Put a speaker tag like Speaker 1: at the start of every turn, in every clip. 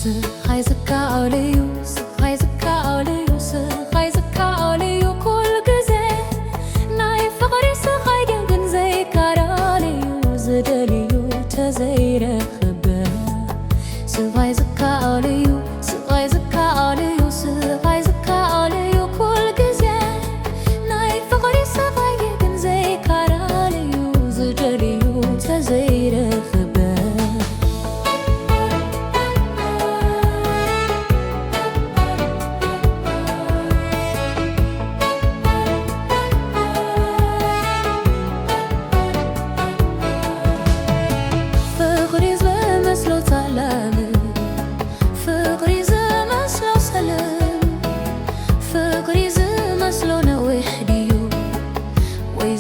Speaker 1: ስኻይ ዝከኣለዩ ስኻይ ዝከኣለዩ ስኻይ ዝከኣለዩ ኩሉ ግዜ ናይ ፍቕሪ ስኻይ ግን ዘይከኣለዩ ዝደልዩ ተዘይረኽበ ስኻይ ዝከኣለዩ ስኻይ ዝከኣለዩ ስኻይ ዝከኣለዩ ኩሉ ግዜ ናይ ፍቕሪ ስኻይ ግን ዘይከኣለዩ ዝደልዩ ተዘይረኽበ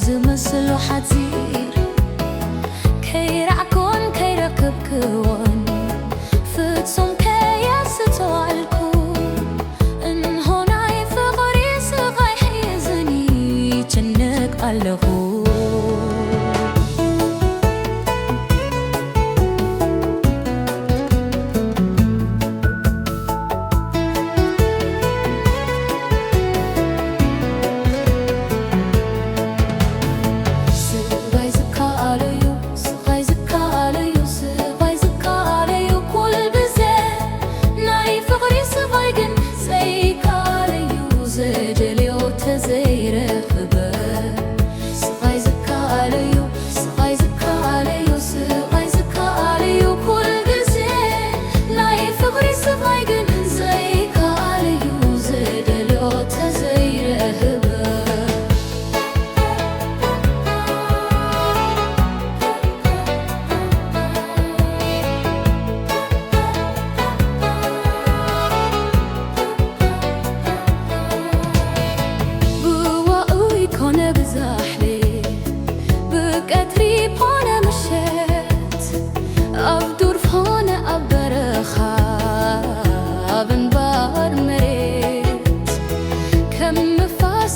Speaker 1: ዝመስሎ ሓፂር ከይራዕኮን ከይረክብክዎን ፍጹም ከየስተዋልኩ እንሆ ናይ ፍቕሪ ስቓይ ሒዝኒ ይጭነቕ ኣለኹ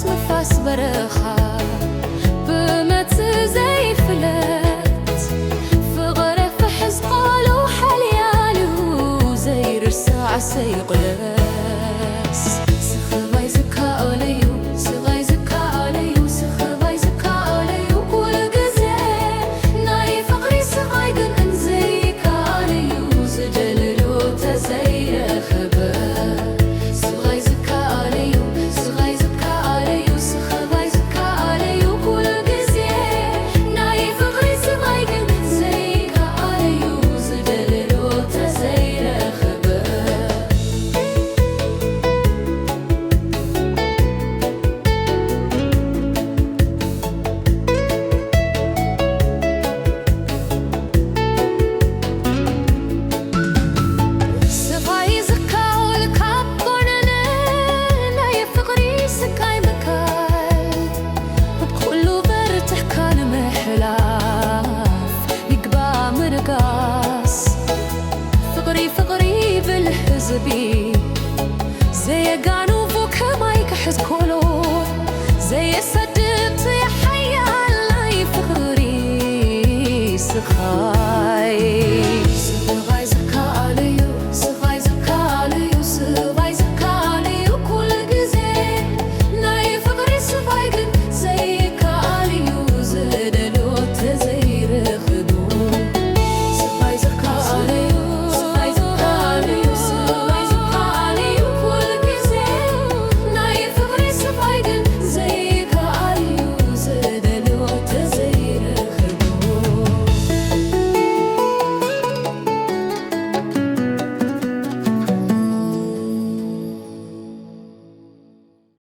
Speaker 1: مفاس برخا بمتس زي فلت فغرة فحز قالوا حليالو زي رساع سيقلس سخباي زكا عليو سغاي زكا عليو سخباي زكا عليو كل جزء ناي فقري سغاي دن انزيكا عليو زجللو تزير خبر سغاي زكا عليو سغاي فقري بالحزبي زي قانو فوق ما يكحز كل